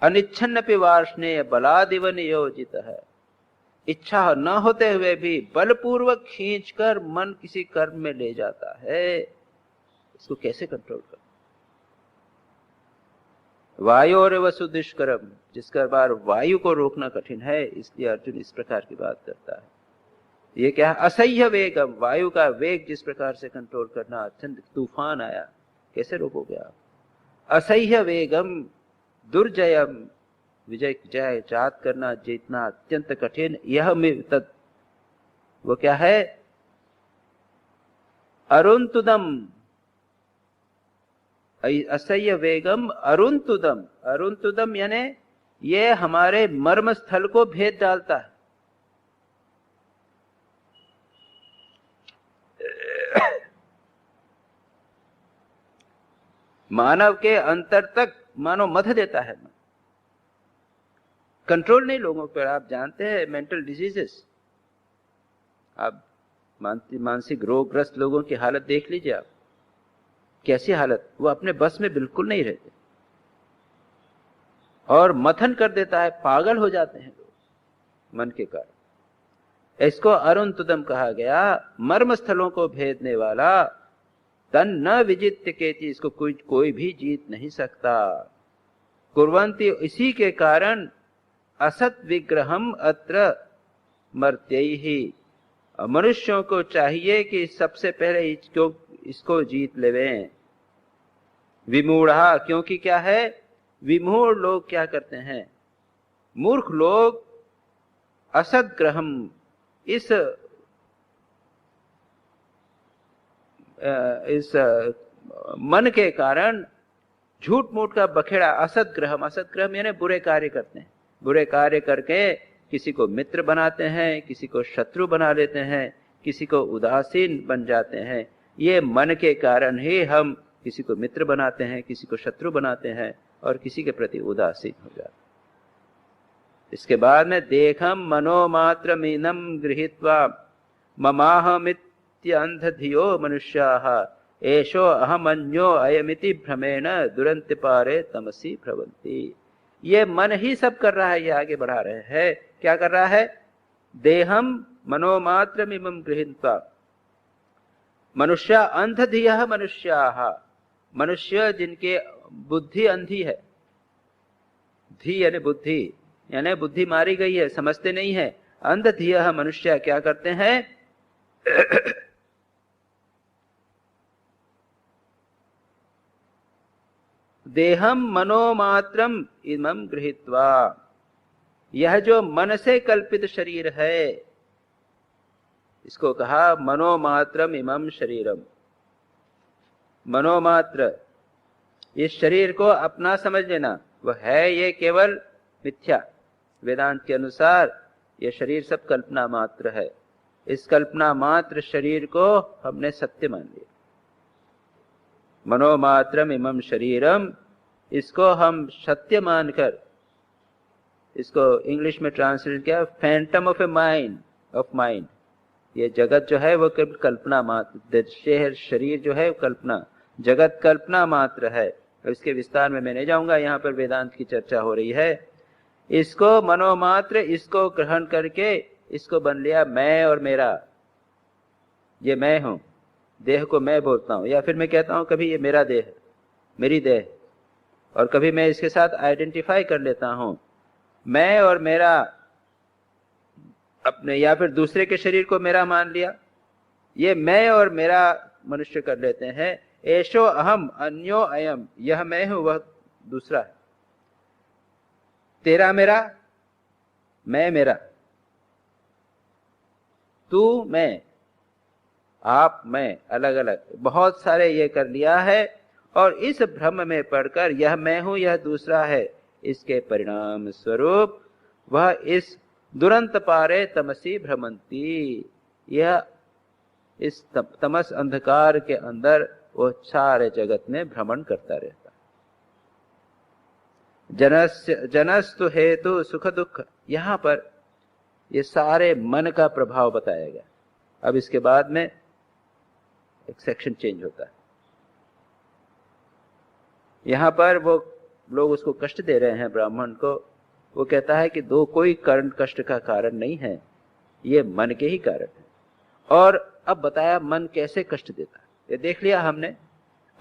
अनिच्छन्नपि वार्ष्णेय बलादिव नियोजित है, इच्छा न होते हुए भी बलपूर्वक खींचकर मन किसी कर्म में ले जाता है। इसको कैसे कंट्रोल कर। वायु और वसु दुष्कर्म, जिसका बार वायु को रोकना कठिन है, इसलिए अर्जुन इस प्रकार की बात करता है। ये क्या है, असह्य वेगम, वायु का वेग जिस प्रकार से कंट्रोल करना, अत्यंत तूफान आया, कैसे रोकोगे आप। असह्य वेगम दुर्जयम, विजय जय जात करना, जीतना अत्यंत कठिन। यह वो क्या है, अरुन्तुदम, असह्य वेगम अरुन्तुदम। अरुन्तुदम यानी ये हमारे मर्म स्थल को भेद डालता है। मानव के अंतर तक मानो मध देता है। कंट्रोल नहीं लोगों पर। आप जानते हैं मेंटल डिजीजेस, आप मानसिक रोगग्रस्त लोगों की हालत देख लीजिए आप, कैसी हालत, वो अपने बस में बिल्कुल नहीं रहते और मथन कर देता है, पागल हो जाते हैं लोग मन के कारण। इसको अरुन्तुदम कहा गया, मर्म स्थलों को भेदने वाला। तन न विजित्य केति, इसको कोई भी जीत नहीं सकता। कुर्वन्ति, इसी के कारण असत विग्रहम अत्र मर्त्यैहि, मनुष्यों को चाहिए कि सबसे पहले इसको जीत लेवें। विमूढ़ा, क्योंकि क्या है, विमूढ़ लोग क्या करते हैं, मूर्ख लोग असत ग्रहम, इस मन के कारण झूठ मूठ का बखेड़ा, असत ग्रहम यानी बुरे कार्य करते हैं। बुरे कार्य करके किसी को मित्र बनाते हैं, किसी को शत्रु बना लेते हैं, किसी को उदासीन बन जाते हैं। ये मन के कारण ही हम किसी को मित्र बनाते हैं, किसी को शत्रु बनाते हैं और किसी के प्रति उदासीन हो जाते हैं। इसके बाद में देखम मनोमात्र मीनम गृहीत्वा ममाहमित्य अंधधियो मनुष्याः एषो अहमन्यो अयमिति भ्रमेण दुरंत पारे तमसी भ्रवन्ति। ये मन ही सब कर रहा है, ये आगे बढ़ा रहे हैं। क्या कर रहा है, देहम मनोमात्र मिमम गृहीत्वा, मनुष्य अंधधियः मनुष्याः, मनुष्य जिनके बुद्धि अंधी है, धी यानी बुद्धि, यानी बुद्धि मारी गई है, समझते नहीं है। अंधधियः मनुष्य क्या करते हैं? देहम मनोमात्रम इमं गृहीत्वा, यह जो मन से कल्पित शरीर है इसको कहा मनोमात्रम इमं शरीरम। मनोमात्र, इस शरीर को अपना समझ लेना, वह है ये केवल मिथ्या। वेदांत के अनुसार ये शरीर सब कल्पना मात्र है। इस कल्पना मात्र शरीर को हमने सत्य मान लिया। मनोमात्रम इमं शरीरम, इसको हम सत्य मानकर, इसको इंग्लिश में ट्रांसलेट किया Phantom of a mind, of mind. ये जगत जो है वो केवल कल्पना मात्र, शरीर जो है कल्पना, जगत कल्पना मात्र है। इसके विस्तार में मैं नहीं जाऊंगा, यहाँ पर वेदांत की चर्चा हो रही है। इसको मनोमात्र, इसको ग्रहण करके इसको बन लिया मैं और मेरा, ये मैं हूं। देह को मैं बोलता हूं, या फिर मैं कहता हूं कभी ये मेरा देह है, मेरी देह, और कभी मैं इसके साथ आइडेंटिफाई कर लेता हूं मैं और मेरा अपने, या फिर दूसरे के शरीर को मेरा मान लिया। ये मैं और मेरा मनुष्य कर लेते हैं। एशो अहम अन्यो अयम, यह मैं हूं वह दूसरा है। तेरा मेरा, मैं मेरा, तू मैं, आप मैं, अलग अलग बहुत सारे ये कर लिया है। और इस भ्रम में पड़कर यह मैं हूं यह दूसरा है, इसके परिणाम स्वरूप वह इस दुरंत पारे तमसी भ्रमंती, यह इस तमस अंधकार के अंदर वो सारे जगत में भ्रमण करता रहता। जनस्तु हेतु सुख दुख, यहां पर ये सारे मन का प्रभाव बताया गया। अब इसके बाद में एक सेक्शन चेंज होता है। यहां पर वो लोग उसको कष्ट दे रहे हैं ब्राह्मण को। वो कहता है कि दो कोई कारण कष्ट का कारण नहीं है, ये मन के ही कारण है। और अब बताया मन कैसे कष्ट देता है। ये देख लिया हमने,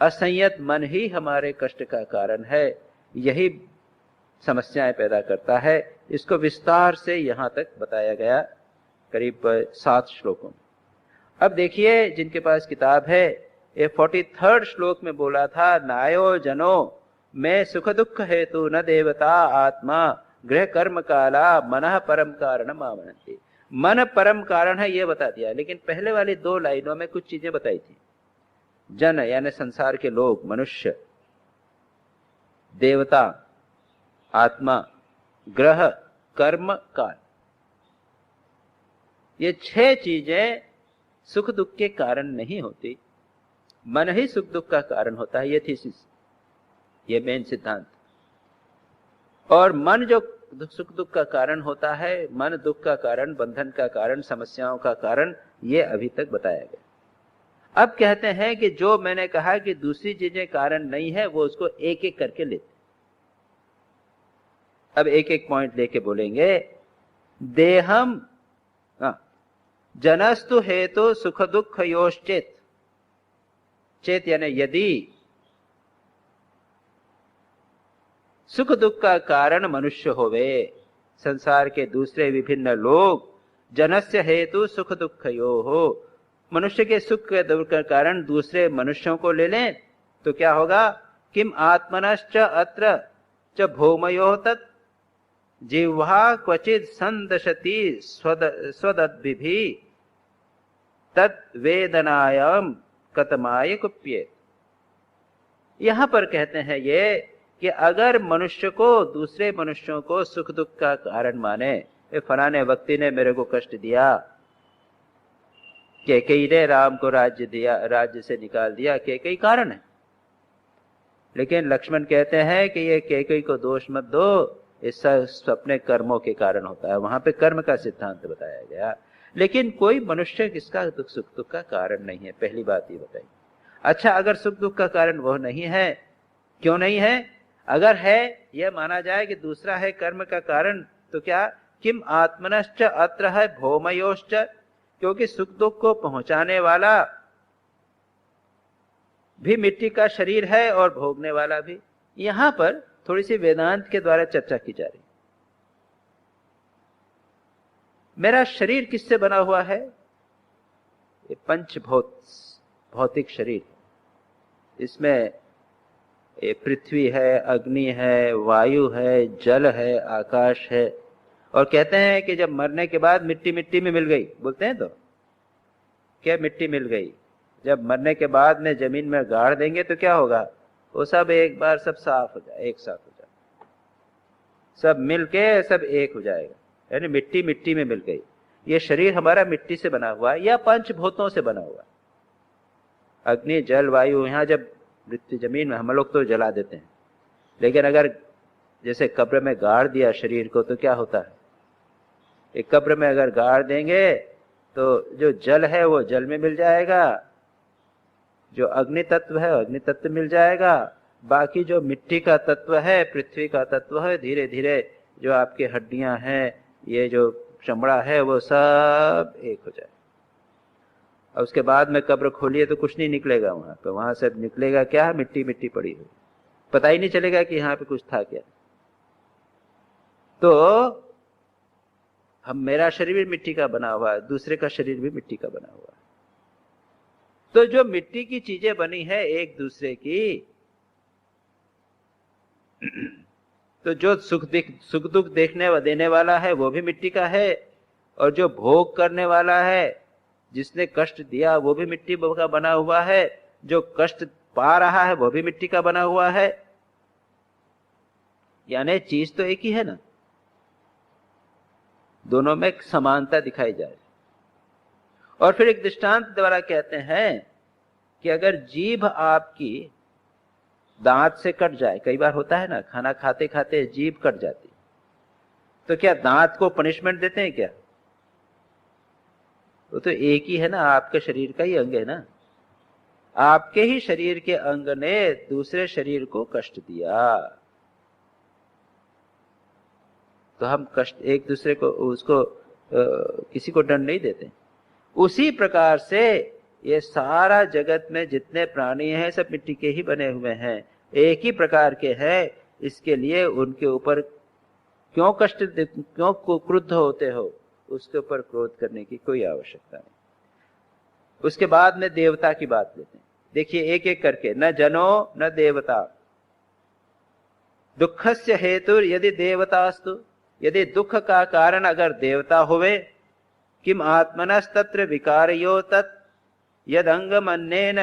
असंयत मन ही हमारे कष्ट का कारण है, यही समस्याएं पैदा करता है। इसको विस्तार से यहां तक बताया गया, करीब 7 श्लोकों में। अब देखिए जिनके पास किताब है, ये 43rd श्लोक में बोला था, नायो जनो मैं सुख दुख हेतु न देवता आत्मा गृह कर्म काला मनः परम कारण मामनन्ति। मन परम कारण है ये बता दिया, लेकिन पहले वाली 2 लाइनों में कुछ चीजें बताई थी। जन यानी संसार के लोग, मनुष्य, देवता, आत्मा, ग्रह, कर्म, काल, ये 6 चीजें सुख दुख के कारण नहीं होती, मन ही सुख दुख का कारण होता है। ये थीसिस, ये मेन सिद्धांत। और मन जो सुख दुख का कारण होता है, मन दुख का कारण, बंधन का कारण, समस्याओं का कारण, ये अभी तक बताया गया। अब कहते हैं कि जो मैंने कहा कि दूसरी चीजें कारण नहीं है, वो उसको एक एक करके लेते। अब एक एक पॉइंट लेके बोलेंगे। देहम जनस्तु हेतु सुख दुख योश्चेत, चेत यानी यदि सुख दुख का कारण मनुष्य होवे, संसार के दूसरे विभिन्न लोग, जनस्य हेतु सुख दुख यो हो, मनुष्य के सुख के दुख का कारण दूसरे मनुष्यों को ले लें तो क्या होगा? किम आत्मनश्च अत्र च भौमयो तत् जिह्वा क्वचित संदशति स्वदद्भिः तत् वेदनायाम कतमाय कुप्ये। यहां पर कहते हैं ये कि अगर मनुष्य को दूसरे मनुष्यों को सुख दुख का कारण माने, फलाने व्यक्ति ने मेरे को कष्ट दिया, कैकेयी ने राम को राज्य दिया, राज्य से निकाल दिया, कैकेयी कारण है। लेकिन लक्ष्मण कहते हैं कि ये कैकेयी को दोष मत दो, इस अपने कर्मों के कारण होता है। वहां पे कर्म का सिद्धांत बताया गया। लेकिन कोई मनुष्य किसका सुख दुख का कारण नहीं है, पहली बात ये बताइए। अच्छा, अगर सुख दुख का कारण वह नहीं है, क्यों नहीं है? अगर है, यह माना जाए कि दूसरा है कर्म का कारण, तो क्या किम आत्मनश्च अत्र है भौमयोश्च, क्योंकि सुख दुख को पहुंचाने वाला भी मिट्टी का शरीर है और भोगने वाला भी। यहां पर थोड़ी सी वेदांत के द्वारा चर्चा की जा रही। मेरा शरीर किससे बना हुआ है? ये पंचभूत भौतिक शरीर, इसमें ये पृथ्वी है, अग्नि है, वायु है, जल है, आकाश है। और कहते हैं कि जब मरने के बाद मिट्टी मिट्टी में मिल गई, बोलते हैं तो क्या मिट्टी मिल गई, जब मरने के बाद में जमीन में गाड़ देंगे तो क्या होगा? वो सब एक बार सब साफ हो जाए, एक साथ हो जाए, सब मिलके सब एक हो जाएगा, यानी मिट्टी मिट्टी में मिल गई। ये शरीर हमारा मिट्टी से बना हुआ है या पंचभूतों से बना हुआ है। अग्नि, जल, वायु, यहाँ जब मृत्यु जमीन में हम लोग तो जला देते हैं, लेकिन अगर जैसे कब्र में गाड़ दिया शरीर को तो क्या होता है? एक कब्र में अगर गाड़ देंगे तो जो जल है वो जल में मिल जाएगा, जो अग्नि तत्व है अग्नि तत्व मिल जाएगा, बाकी जो मिट्टी का तत्व है, पृथ्वी का तत्व है, धीरे धीरे जो आपके हड्डियां हैं, ये जो चमड़ा है, वो सब एक हो जाए। और उसके बाद में कब्र खोलिए तो कुछ नहीं निकलेगा वहां पे, वहां से निकलेगा क्या? मिट्टी मिट्टी पड़ी हुई, पता ही नहीं चलेगा कि यहाँ पे कुछ था क्या। तो मेरा शरीर भी मिट्टी का बना हुआ है, दूसरे का शरीर भी मिट्टी का बना हुआ है। तो जो मिट्टी की चीजें बनी है एक दूसरे की, तो जो सुख दुख देखने व देने वाला है वो भी मिट्टी का है, और जो भोग करने वाला है, जिसने कष्ट दिया, वो भी मिट्टी का बना हुआ है, जो कष्ट पा रहा है वो भी मिट्टी का बना हुआ है। यानी चीज तो एक ही है ना, दोनों में समानता दिखाई जाए। और फिर एक दृष्टांत द्वारा कहते हैं कि अगर जीभ आपकी दांत से कट जाए, कई बार होता है ना, खाना खाते खाते जीभ कट जाती, तो क्या दांत को पनिशमेंट देते हैं क्या? वो तो एक ही है ना, आपके शरीर का ही अंग है ना। आपके ही शरीर के अंग ने दूसरे शरीर को कष्ट दिया, तो हम कष्ट एक दूसरे को उसको किसी को दंड नहीं देते। उसी प्रकार से ये सारा जगत में जितने प्राणी हैं सब मिट्टी के ही बने हुए हैं, एक ही प्रकार के हैं। इसके लिए उनके ऊपर क्यों कष्ट, क्यों क्रुद्ध होते हो, उसके ऊपर क्रोध करने की कोई आवश्यकता नहीं। उसके बाद में देवता की बात लेते हैं। देखिए एक एक करके, न जनो न देवता, दुखस्य हेतु यदि देवतास्तु, यदि दुख का कारण अगर देवता होवे, किम आत्मनस्तत्र विकारयो तत् यदंगमन्नेन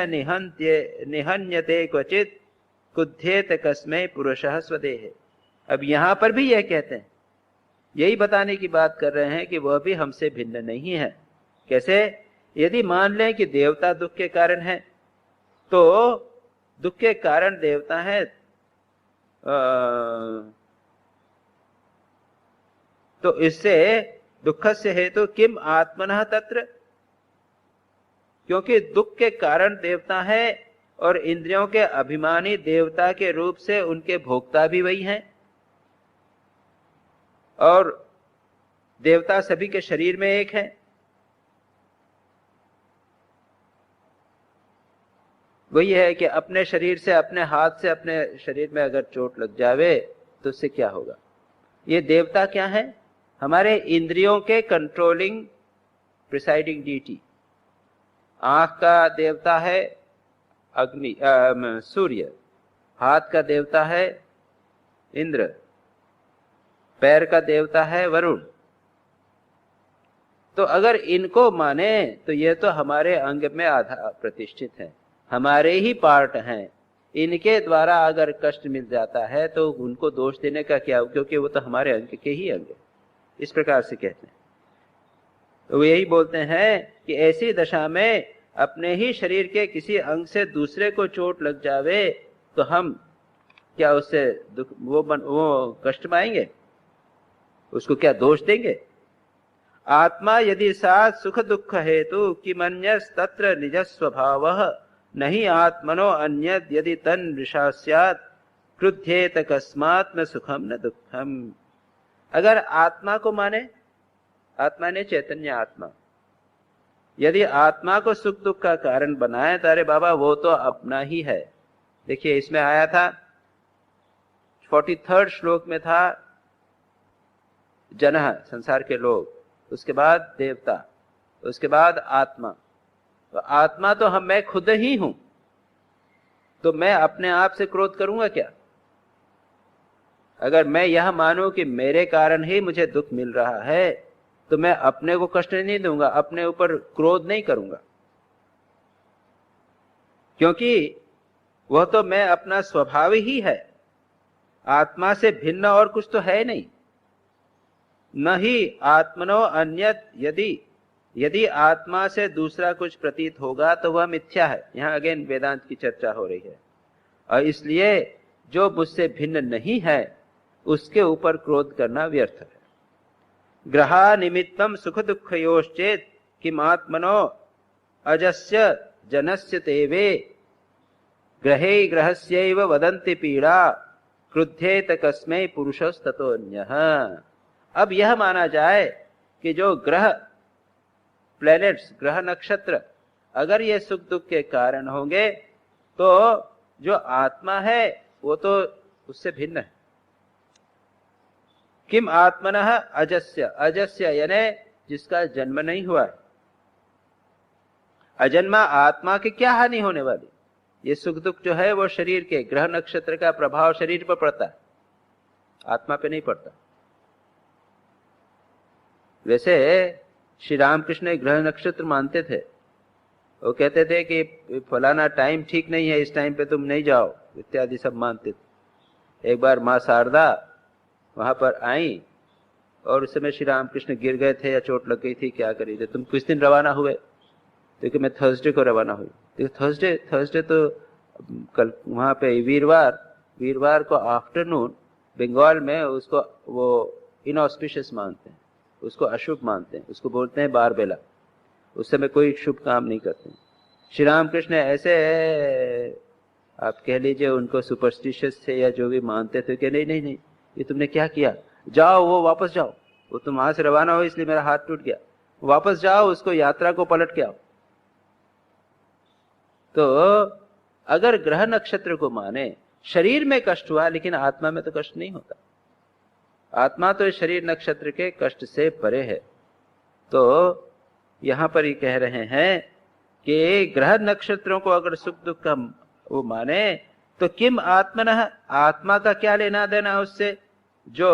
निहन्यते क्वचित कुध्येत कस्मै पुरुषः स्वदेहे। अब यहां पर भी यह कहते हैं, यही बताने की बात कर रहे हैं कि वह भी हमसे भिन्न नहीं है। कैसे? यदि मान लें कि देवता दुख के कारण है, तो दुख के कारण देवता है, तो इससे दुखस्य हेतु किम आत्मनः तत्र, क्योंकि दुख के कारण देवता है और इंद्रियों के अभिमानी देवता के रूप से उनके भोक्ता भी वही हैं, और देवता सभी के शरीर में एक है। वही है कि अपने शरीर से, अपने हाथ से अपने शरीर में अगर चोट लग जावे तो उससे क्या होगा? ये देवता क्या है? हमारे इंद्रियों के कंट्रोलिंग प्रिसाइडिंग डीटी। आंख का देवता है अग्नि, सूर्य, हाथ का देवता है इंद्र, पैर का देवता है वरुण। तो अगर इनको माने तो ये तो हमारे अंग में आधा प्रतिष्ठित है, हमारे ही पार्ट हैं। इनके द्वारा अगर कष्ट मिल जाता है तो उनको दोष देने का क्या, क्योंकि वो तो हमारे अंग के ही अंग है। इस प्रकार से कहते हैं। तो यही बोलते हैं कि ऐसी दशा में अपने ही शरीर के किसी अंग से दूसरे को चोट लग जावे तो हम क्या उससे दुख, वो कष्ट पाएंगे? उसको क्या दोष देंगे? आत्मा यदि साथ सुख दुख हेतु किमन्यस् तत्र निज स्वभावः नहीं आत्मनो अन्यद यदि तन वृषा स्यात् क्रुध्येत कस्मात् न सुखम न दुखम। अगर आत्मा को माने, आत्मा ने चैतन्य आत्मा, यदि आत्मा को सुख दुख का कारण बनाए तो अरे बाबा वो तो अपना ही है। देखिए इसमें आया था 43rd श्लोक में था, जनः संसार के लोग, उसके बाद देवता, उसके बाद आत्मा। तो आत्मा तो मैं खुद ही हूं, तो मैं अपने आप से क्रोध करूंगा क्या? अगर मैं यह मानूं कि मेरे कारण ही मुझे दुख मिल रहा है, तो मैं अपने को कष्ट नहीं दूंगा, अपने ऊपर क्रोध नहीं करूंगा, क्योंकि वह तो मैं अपना स्वभाव ही है। आत्मा से भिन्न और कुछ तो है नहीं। न ही आत्मनो अन्यत, यदि आत्मा से दूसरा कुछ प्रतीत होगा तो वह मिथ्या है। यहां अगेन वेदांत की चर्चा हो रही है। और इसलिए जो मुझसे भिन्न नहीं है उसके ऊपर क्रोध करना व्यर्थ है। ग्रहा निमित्तम सुख दुःखयोश्चेत् किमात्मनो अजस्य जनस्य तेवे ग्रहे ग्रहस्यैव वदन्ति पीड़ा क्रुद्धेत कस्मै पुरुषस्ततोऽन्यः। अब यह माना जाए कि जो ग्रह, प्लैनेट्स, ग्रह नक्षत्र, अगर ये सुख दुख के कारण होंगे तो जो आत्मा है वो तो उससे भिन्न है। किम आत्मनः अजस्य, अजस्य यानी जिसका जन्म नहीं हुआ है। अजन्मा आत्मा की क्या हानि होने वाली? ये सुख दुख जो है वो शरीर के, ग्रह नक्षत्र का प्रभाव शरीर पर पड़ता है, आत्मा पे नहीं पड़ता। वैसे श्री रामकृष्ण ग्रह नक्षत्र मानते थे। वो कहते थे कि फलाना टाइम ठीक नहीं है, इस टाइम पे तुम नहीं जाओ, इत्यादि सब मानते थे। एक बार माँ शारदा वहां पर आई और उस समय श्री रामकृष्ण गिर गए थे या चोट लग गई थी, क्या करी थे। तुम किस दिन रवाना हुए? तो कि मैं थर्सडे को रवाना हुई। तो थर्सडे तो कल वहां पे वीरवार को आफ्टरनून बंगाल में उसको वो इनऑस्पिशियस मानते हैं, उसको अशुभ मानते हैं, उसको बोलते हैं बारबेला। उस समय कोई शुभ काम नहीं करते। श्री रामकृष्ण ऐसे आप कह लीजिए उनको सुपरस्टिशियस थे या जो भी मानते थे कि नहीं, ये तुमने क्या किया, जाओ, वो वापस जाओ, वो तुम वहां से रवाना हो इसलिए मेरा हाथ टूट गया, वापस जाओ, उसको यात्रा को पलट के आओ। तो अगर ग्रह नक्षत्र को माने, शरीर में कष्ट हुआ लेकिन आत्मा में तो कष्ट नहीं होता। आत्मा तो शरीर नक्षत्र के कष्ट से परे है। तो यहां पर ये कह रहे हैं कि ग्रह नक्षत्रों को अगर सुख दुख का वो माने तो किम आत्मनः, आत्मा का क्या लेना देना उससे, जो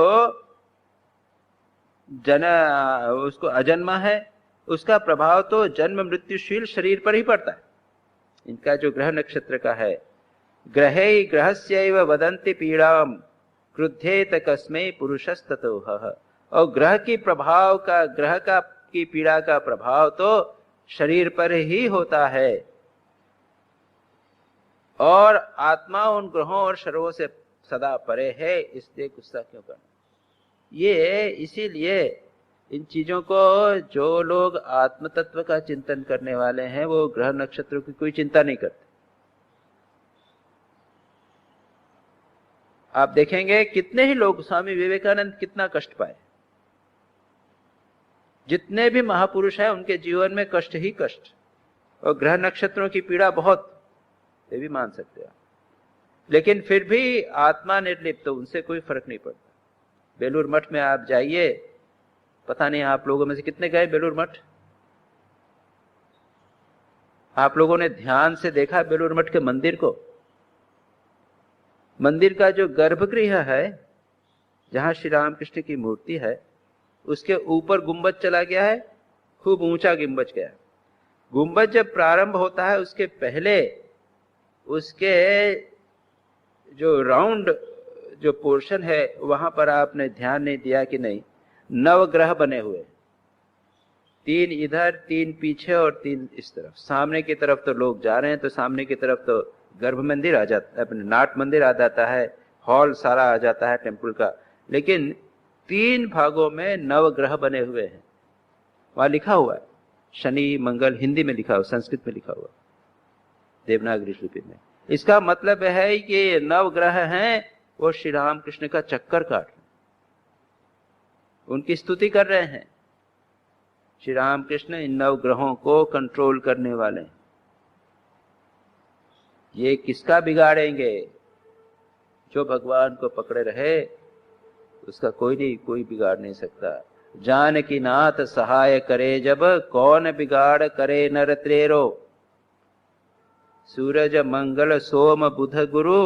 उसको अजन्मा है, उसका प्रभाव तो जन्म मृत्युशील शरीर पर ही पड़ता है। इनका जो ग्रह नक्षत्र का है, ग्रहे ग्रहस्यैव वदन्ति पीड़ाम क्रुद्धेत कस्मै पुरुषस्ततोह। और ग्रह की प्रभाव का, ग्रह का की पीड़ा का प्रभाव तो शरीर पर ही होता है, और आत्मा उन ग्रहों और शरीरों से सदा परे है, इसलिए गुस्सा क्यों करना। ये इसीलिए इन चीजों को जो लोग आत्म तत्व का चिंतन करने वाले हैं वो ग्रह नक्षत्रों की कोई चिंता नहीं करते। आप देखेंगे कितने ही लोग, स्वामी विवेकानंद कितना कष्ट पाए, जितने भी महापुरुष हैं उनके जीवन में कष्ट ही कष्ट, और ग्रह नक्षत्रों की पीड़ा बहुत, ये भी मान सकते हैं। लेकिन फिर भी आत्मा निर्लिप्त, तो उनसे कोई फर्क नहीं पड़ता। बेलूर मठ में आप जाइए, पता नहीं आप लोगों में से कितने गए बेलूर मठ? आप लोगों ने ध्यान से देखा बेलूर मठ के मंदिर को? मंदिर का जो गर्भगृह है जहां श्री रामकृष्ण की मूर्ति है, उसके ऊपर गुंबज चला गया है, खूब ऊंचा गुंबज गया है। गुंबज जब प्रारंभ होता है उसके पहले उसके जो राउंड जो पोर्शन है वहां पर आपने ध्यान नहीं दिया कि नहीं, नवग्रह बने हुए, 3 इधर 3 पीछे और 3 इस तरफ। सामने की तरफ तो लोग जा रहे हैं, तो सामने की तरफ तो गर्भ मंदिर आ जाता है, अपने नाट मंदिर आ जाता है, हॉल सारा आ जाता है टेम्पल का। लेकिन 3 भागों में नवग्रह बने हुए हैं। वहां लिखा हुआ है, शनि मंगल, हिंदी में लिखा हुआ, संस्कृत में लिखा हुआ, देवनागरी लिपि में। इसका मतलब है कि नवग्रह हैं, वो श्री रामकृष्ण का चक्कर काट, उनकी स्तुति कर रहे हैं। श्री रामकृष्ण इन नवग्रहों को कंट्रोल करने वाले हैं। ये किसका बिगाड़ेंगे? जो भगवान को पकड़े रहे उसका कोई बिगाड़ नहीं सकता। जानकी नाथ सहाय करे जब, कौन बिगाड़ करे नर त्रेरो। सूरज मंगल सोम बुध गुरु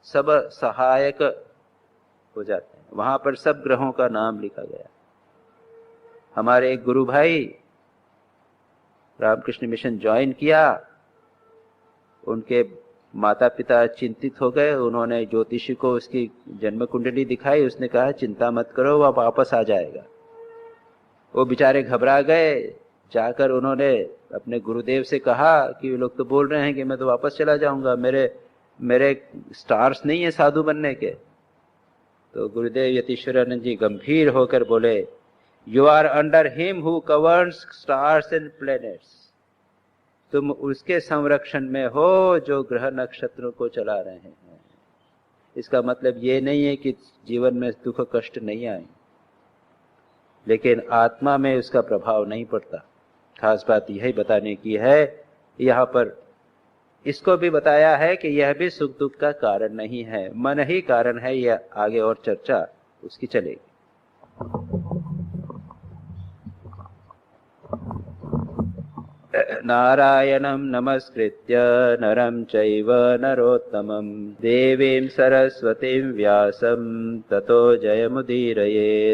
सब सहायक हो जाते हैं। वहां पर सब ग्रहों का नाम लिखा गया। हमारे एक गुरु भाई रामकृष्ण मिशन ज्वाइन किया, उनके माता पिता चिंतित हो गए। उन्होंने ज्योतिषी को उसकी जन्म कुंडली दिखाई। उसने कहा चिंता मत करो, वह वापस आ जाएगा। वो बेचारे घबरा गए। जाकर उन्होंने अपने गुरुदेव से कहा कि ये लोग तो बोल रहे हैं कि मैं तो वापस चला जाऊंगा, मेरे स्टार्स नहीं है साधु बनने के। तो गुरुदेव यतीश्वरानंद जी गंभीर होकर बोले, you are under him who governs stars and planets. तुम उसके संरक्षण में हो जो ग्रह नक्षत्रों को चला रहे हैं। इसका मतलब ये नहीं है कि जीवन में दुख कष्ट नहीं आए, लेकिन आत्मा में उसका प्रभाव नहीं पड़ता। खास बात यही बताने की है यहाँ पर। इसको भी बताया है कि यह भी सुख दुख का कारण नहीं है, मन ही कारण है। यह आगे और चर्चा उसकी चलेगी। नारायणं नमस्कृत्य नरं चैव नरोत्तमं देवीं सरस्वतीं व्यासं ततो जयमुदीरयेत्।